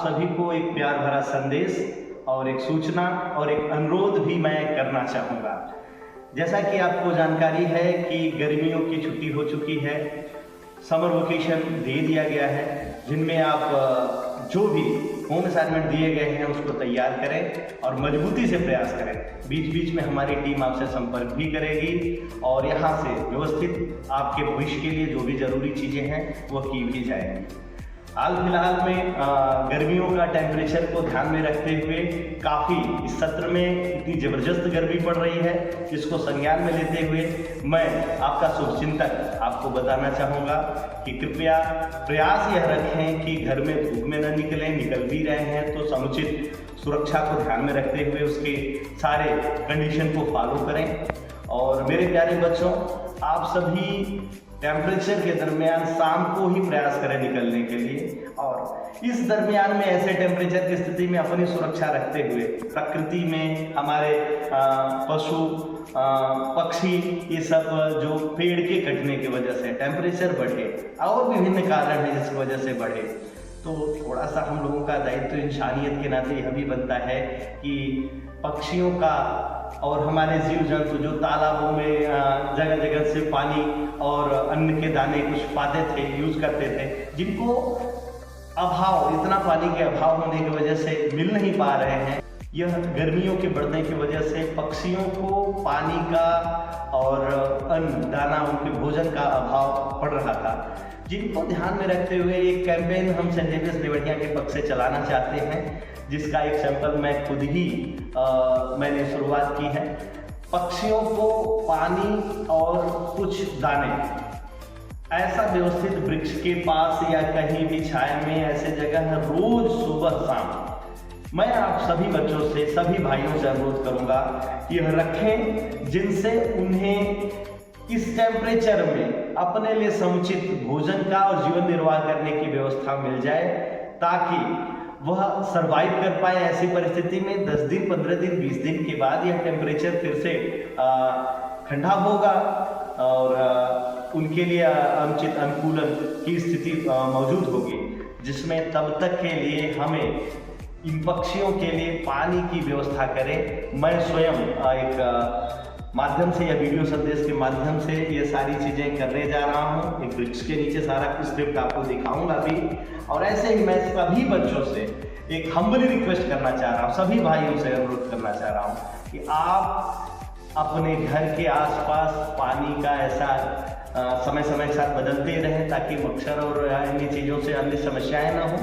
सभी को एक प्यार भरा संदेश और एक सूचना और एक अनुरोध भी मैं करना चाहूँगा। जैसा कि आपको जानकारी है कि गर्मियों की छुट्टी हो चुकी है, समर वेकेशन दे दिया गया है, जिनमें आप जो भी होम असाइनमेंट दिए गए हैं उसको तैयार करें और मजबूती से प्रयास करें। बीच बीच में हमारी टीम आपसे संपर्क भी करेगी और यहाँ से व्यवस्थित आपके भविष्य के लिए जो भी ज़रूरी चीज़ें हैं वो की भी जाएंगी। हाल फिलहाल में गर्मियों का टेम्परेचर को ध्यान में रखते हुए काफ़ी इस सत्र में इतनी ज़बरदस्त गर्मी पड़ रही है, जिसको संज्ञान में लेते हुए मैं आपका शुभचिंतक आपको बताना चाहूँगा कि कृपया प्रयास यह रखें कि घर में धूप में न निकलें, निकल भी रहे हैं तो समुचित सुरक्षा को ध्यान में रखते हुए उसके सारे कंडीशन को फॉलो करें। और मेरे प्यारे बच्चों, आप सभी टेम्परेचर के दरमियान शाम को ही प्रयास करें निकलने के लिए, और इस दरमियान में ऐसे टेम्परेचर की स्थिति में अपनी सुरक्षा रखते हुए प्रकृति में हमारे पशु पक्षी ये सब जो पेड़ के कटने की वजह से टेम्परेचर बढ़े और विभिन्न कारण हैं जिस वजह से बढ़े, तो थोड़ा सा हम लोगों का दायित्व इंसानियत के नाते यह भी बनता है कि पक्षियों का और हमारे जीव जंतु जो तालाबों में जगह जगह से पानी और अन्न के दाने कुछ पाते थे, यूज करते थे, जिनको अभाव, इतना पानी के अभाव होने की वजह से मिल नहीं पा रहे हैं। यह गर्मियों के बढ़ने की वजह से पक्षियों को पानी का और अन्न दाना, उनके भोजन का अभाव पड़ रहा था, जिनको ध्यान में रखते हुए एक कैंपेन हम सेंट जेवियर्स देवरिया के पक्ष से चलाना चाहते हैं, जिसका एक सैंपल मैं खुद ही मैंने शुरुआत की है। पक्षियों को पानी और कुछ दाने ऐसा व्यवस्थित वृक्ष के पास या कहीं भी छाया में ऐसे जगह रोज सुबह शाम मैं आप सभी बच्चों से, सभी भाइयों से अनुरोध करूंगा कि यह रखें, जिनसे उन्हें इस टेम्परेचर में अपने लिए समुचित भोजन का और जीवन निर्वाह करने की व्यवस्था मिल जाए, ताकि वह सरवाइव कर पाए ऐसी परिस्थिति में। 10 दिन, 15 दिन, 20 दिन के बाद यह टेम्परेचर फिर से ठंडा होगा और उनके लिए अनुचित अनुकूलन की स्थिति मौजूद होगी, जिसमें तब तक के लिए हमें इन पक्षियों के लिए पानी की व्यवस्था करें। मैं स्वयं एक माध्यम से या वीडियो संदेश के माध्यम से ये सारी चीज़ें करने जा रहा हूँ। एक वृक्ष के नीचे सारा स्क्रिप्ट आपको दिखाऊंगा भी, और ऐसे ही मैं सभी बच्चों से एक हम्बली रिक्वेस्ट करना चाह रहा हूँ, सभी भाइयों से अनुरोध करना चाह रहा हूँ कि आप अपने घर के आसपास पानी का ऐसा समय समय के साथ बदलते रहें, ताकि मच्छर और अन्य चीज़ों से अन्य समस्याएं ना हो।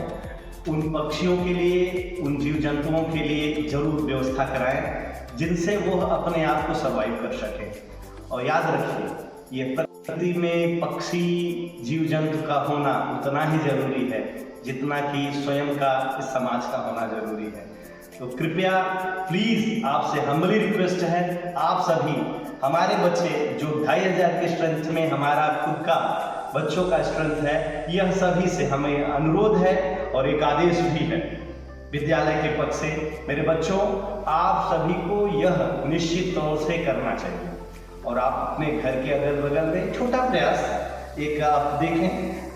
उन पक्षियों के लिए, उन जीव जंतुओं के लिए जरूर व्यवस्था कराएं, जिनसे वो अपने आप को सर्वाइव कर सकें। और याद रखिए, ये प्रकृति में पक्षी जीव जंतु का होना उतना ही जरूरी है जितना कि स्वयं का इस समाज का होना जरूरी है। तो कृपया प्लीज आपसे हम्बली रिक्वेस्ट है, आप सभी हमारे बच्चे जो 2500 के स्ट्रेंथ में हमारा खुद का बच्चों का स्ट्रेंथ है, यह सभी से हमें अनुरोध है और एक आदेश भी है विद्यालय के पक्ष से। मेरे बच्चों, आप सभी को यह निश्चित तौर से करना चाहिए, और आप अपने घर के अगल बगल में छोटा प्रयास एक आप देखें,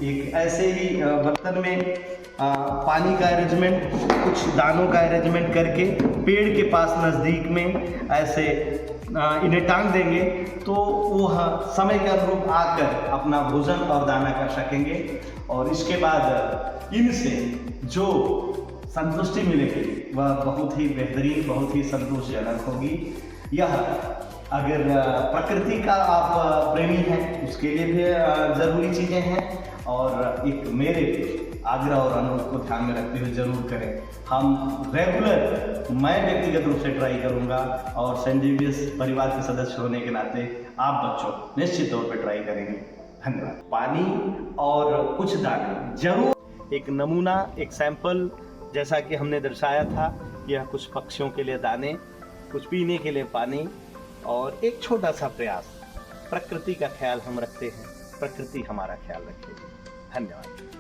एक ऐसे ही बर्तन में पानी का अरेंजमेंट, कुछ दानों का अरेंजमेंट करके पेड़ के पास नज़दीक में ऐसे इन्हें टांग देंगे, तो वो समय के अनुरूप आकर अपना भोजन और दाना कर सकेंगे। और इसके बाद इनसे जो संतुष्टि मिलेगी वह बहुत ही बेहतरीन, बहुत ही संतोषजनक होगी। यह अगर प्रकृति का आप प्रेमी हैं उसके लिए भी ज़रूरी चीज़ें हैं, और एक मेरे आग्रह और अनुरोध को ध्यान में रखते हुए जरूर करें। हम रेगुलर, मैं व्यक्तिगत रूप से ट्राई करूंगा, और सेंट जेवियर्स परिवार के सदस्य होने के नाते आप बच्चों निश्चित तौर पर ट्राई करेंगे। धन्यवाद। पानी और कुछ दाने जरूर, एक नमूना, एक सैंपल जैसा कि हमने दर्शाया था, यह कुछ पक्षियों के लिए दाने, कुछ पीने के लिए पानी, और एक छोटा सा प्रयास। प्रकृति का ख्याल हम रखते हैं, प्रकृति हमारा ख्याल रखेगी। धन्यवाद।